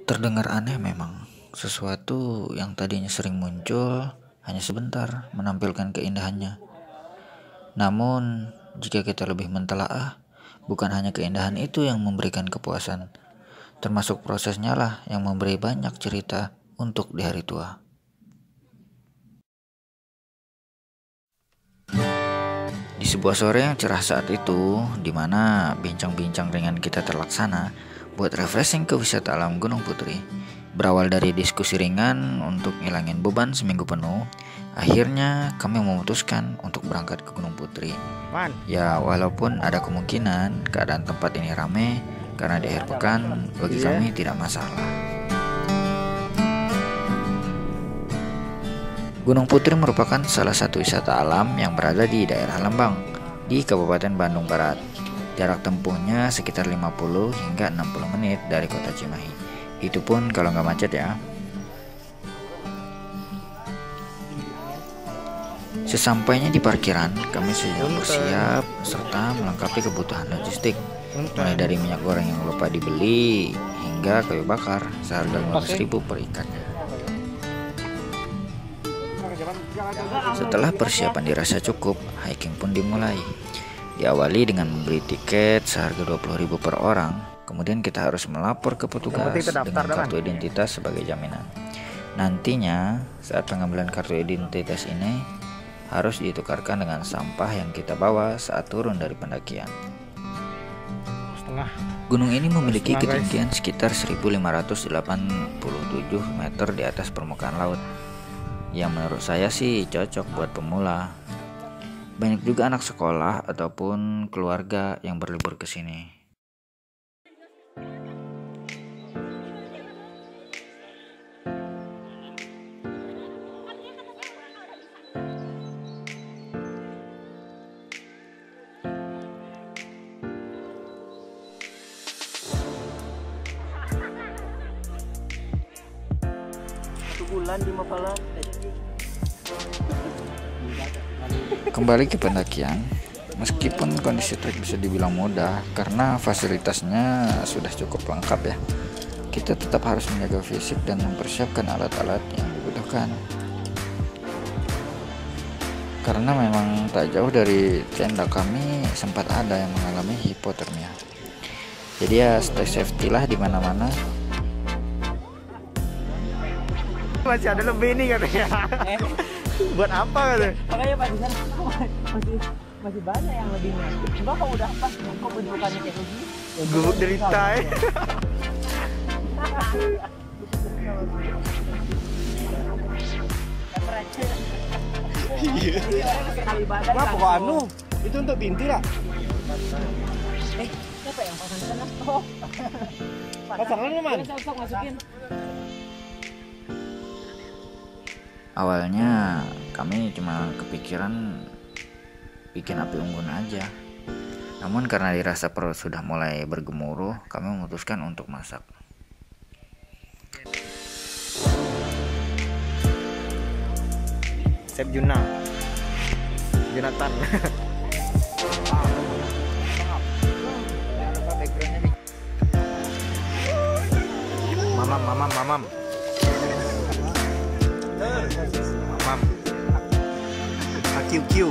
Terdengar aneh memang, sesuatu yang tadinya sering muncul hanya sebentar menampilkan keindahannya. Namun, jika kita lebih mentelaah, bukan hanya keindahan itu yang memberikan kepuasan, termasuk prosesnya lah yang memberi banyak cerita untuk di hari tua. Di sebuah sore yang cerah saat itu, di mana bincang-bincang ringan kita terlaksana buat refreshing ke wisata alam Gunung Putri. Berawal dari diskusi ringan untuk ngilangin beban seminggu penuh, akhirnya kami memutuskan untuk berangkat ke Gunung Putri. Ya, walaupun ada kemungkinan keadaan tempat ini ramai, karena di akhir pekan bagi kami tidak masalah. Gunung Putri merupakan salah satu wisata alam yang berada di daerah Lembang, di Kabupaten Bandung Barat. Jarak tempuhnya sekitar 50 hingga 60 menit dari kota Cimahi. Itu pun kalau nggak macet ya. Sesampainya di parkiran, kami sudah bersiap serta melengkapi kebutuhan logistik. Mulai dari minyak goreng yang lupa dibeli, hingga kayu bakar seharga 15.000 per ikatnya. Setelah persiapan dirasa cukup, hiking pun dimulai. Diawali dengan membeli tiket seharga 20.000 per orang. Kemudian kita harus melapor ke petugas dengan kartu identitas sebagai jaminan. Nantinya, saat pengambilan kartu identitas ini harus ditukarkan dengan sampah yang kita bawa saat turun dari pendakian. Gunung ini memiliki ketinggian sekitar 1587 meter di atas permukaan laut. Yang menurut saya sih cocok buat pemula. Banyak juga anak sekolah ataupun keluarga yang berlibur ke sini. Kembali ke pendakian, meskipun kondisi trek bisa dibilang mudah karena fasilitasnya sudah cukup lengkap ya, kita tetap harus menjaga fisik dan mempersiapkan alat-alat yang dibutuhkan. Karena memang tak jauh dari tenda kami sempat ada yang mengalami hipotermia. Jadi ya stay safety lah di mana-mana. Masih ada lebih nih katanya. Buat apa katanya? Makanya Pak di sana masih banyak yang lebihnya. Enggak, kok udah pas kok bentukannya kayak begini. Gubuk derita ya. Kenapa kok anu? Itu untuk binti lah. Siapa yang pasang sana? Oh. Pasangan lu man. Sok masukin. Awalnya kami cuma kepikiran bikin api unggun aja. Namun karena dirasa perut sudah mulai bergemuruh, kami memutuskan untuk masak. Chef Jonathan. Mamam. Mamam. QQ.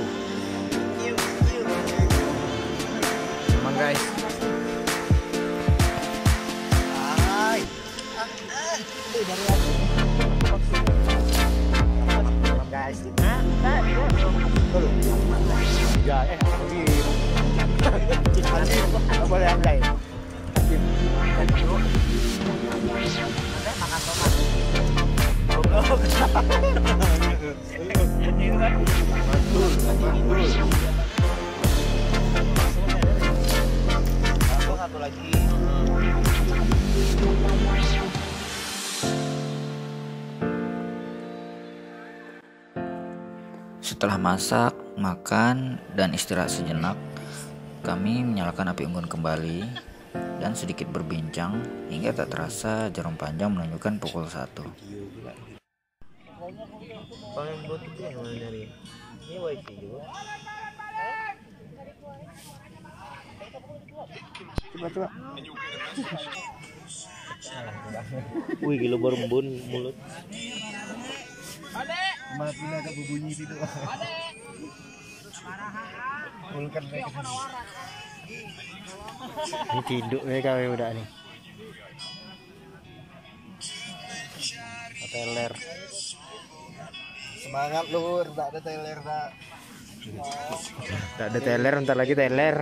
Emang guys. Guys. Ya, boleh anjay. Makan tomat. Mantul. Satu lagi. Setelah masak, makan, dan istirahat sejenak, kami menyalakan api unggun kembali dan sedikit berbincang hingga tak terasa jarum panjang menunjukkan pukul 1. Paling buat itu yang mana nyari? Ini wifi juga. Coba. Wih gila berembun mulut. Mati ada berbunyi itu. Mulkan mereka sini. Ini tinduk mereka udah nih. Teler. Semangat lur, tak ada teler tak. Tak ada teler, bentar lagi teler.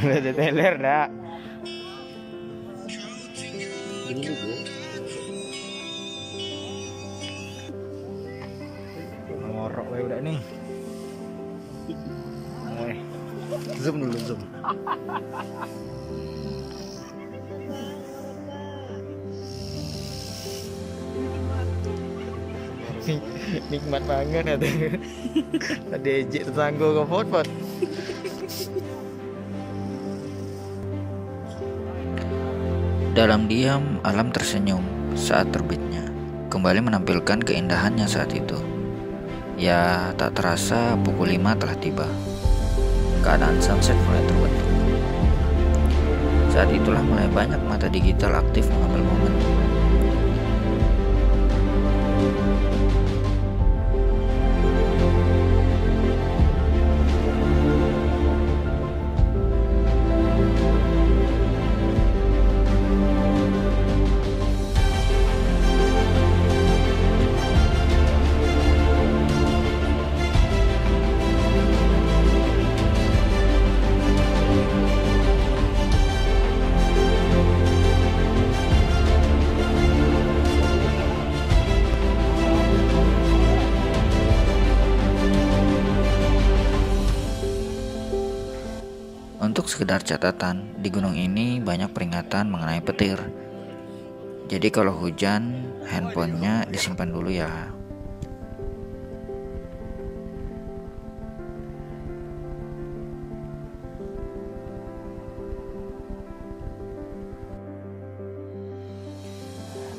Tak ada teler dak. Gini dulu. Ngorok wae udah nih. Zoom dulu zoom. Nikmat banget ya tuh. Ada ejek tetangga ke pot-pot. Dalam diam, alam tersenyum saat terbitnya, kembali menampilkan keindahannya saat itu. Ya, tak terasa pukul 5 telah tiba. Keadaan sunset mulai terbentuk. Saat itulah mulai banyak mata digital aktif mengambil momen. Untuk sekedar catatan, di gunung ini banyak peringatan mengenai petir. Jadi kalau hujan, handphonenya disimpan dulu ya.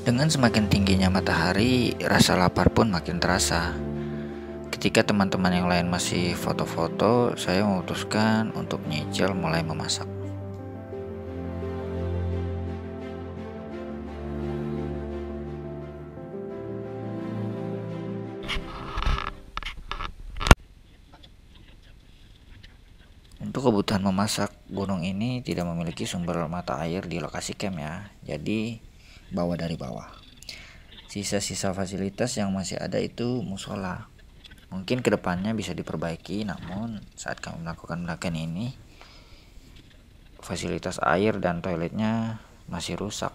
Dengan semakin tingginya matahari, rasa lapar pun makin terasa. Ketika teman-teman yang lain masih foto-foto, saya memutuskan untuk nyicil mulai memasak. Untuk kebutuhan memasak, gunung ini tidak memiliki sumber mata air di lokasi camp ya. Jadi, bawa dari bawah. Sisa-sisa fasilitas yang masih ada itu musola. Mungkin kedepannya bisa diperbaiki, namun saat kami melakukan pendakian ini, fasilitas air dan toiletnya masih rusak.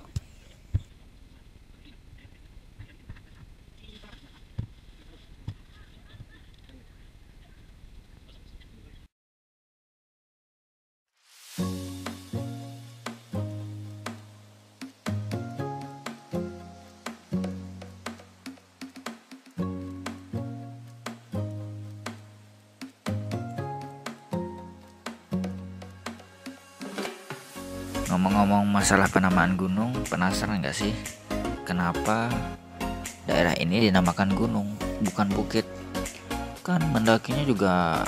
Ngomong-ngomong masalah penamaan gunung, penasaran gak sih kenapa daerah ini dinamakan gunung, bukan bukit? Kan mendakinya juga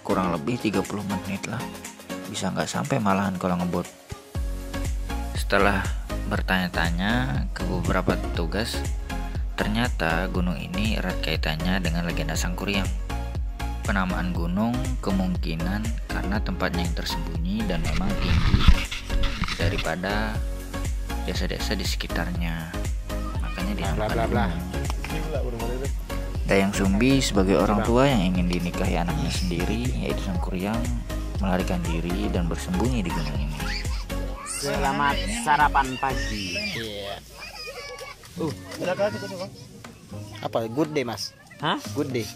kurang lebih 30 menit lah, bisa gak sampai malahan kalau ngebot. Setelah bertanya-tanya ke beberapa petugas, ternyata gunung ini erat kaitannya dengan legenda Sangkuriang. Penamaan gunung kemungkinan karena tempatnya yang tersembunyi dan memang tinggi daripada desa-desa di sekitarnya, makanya dinamakan gunung. Dayang Sumbi sebagai orang tua yang ingin dinikahi anaknya sendiri, yaitu Sangkuriang, melarikan diri dan bersembunyi di gunung ini. Selamat sarapan pagi. Apa good day mas? Hah? Good day.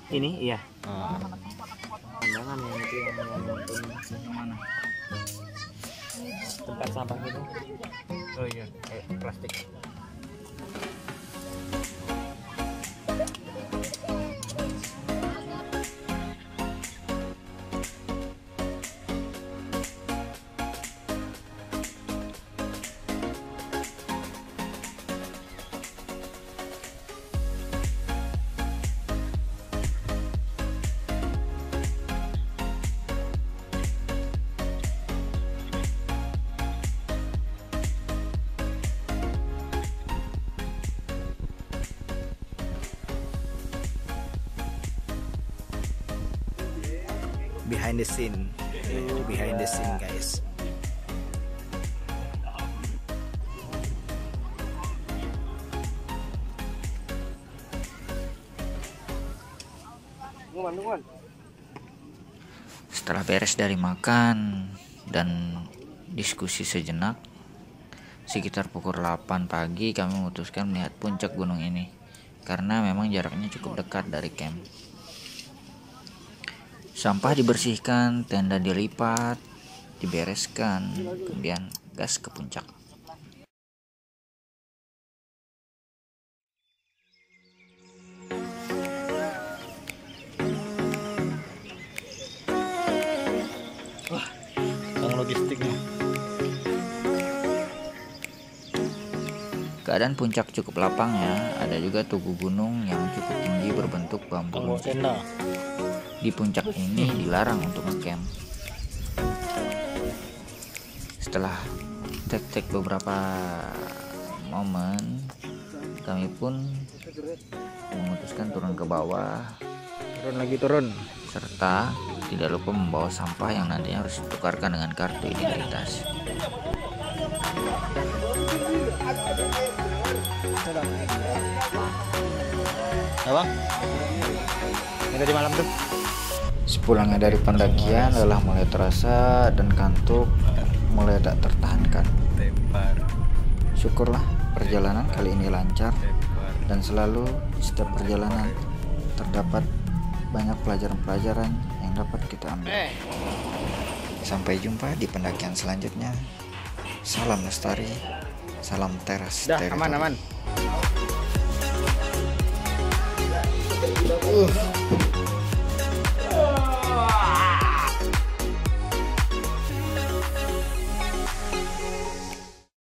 Ini iya. Pandangan yang itu yang mana? Tempat sampah gitu. Oh iya, plastik. behind the scene. Behind the scene guys. Setelah beres dari makan dan diskusi sejenak, sekitar pukul 8 pagi kami memutuskan melihat puncak gunung ini karena memang jaraknya cukup dekat dari camp. Sampah dibersihkan, tenda dilipat, dibereskan, kemudian gas ke puncak. Logistiknya. Keadaan puncak cukup lapang ya, ada juga tugu gunung yang cukup tinggi berbentuk bambu runcing. Di puncak ini dilarang untuk ngecamp. Setelah tek beberapa momen, kami pun memutuskan turun ke bawah, Turun. serta tidak lupa membawa sampah yang nantinya harus ditukarkan dengan kartu identitas. Abang? Yang tadi malam tuh. Sepulangnya dari pendakian lelah mulai terasa dan kantuk mulai tak tertahankan. Syukurlah perjalanan kali ini lancar dan selalu di setiap perjalanan terdapat banyak pelajaran-pelajaran yang dapat kita ambil. Sampai jumpa di pendakian selanjutnya. Salam lestari, salam teras. Dah, aman.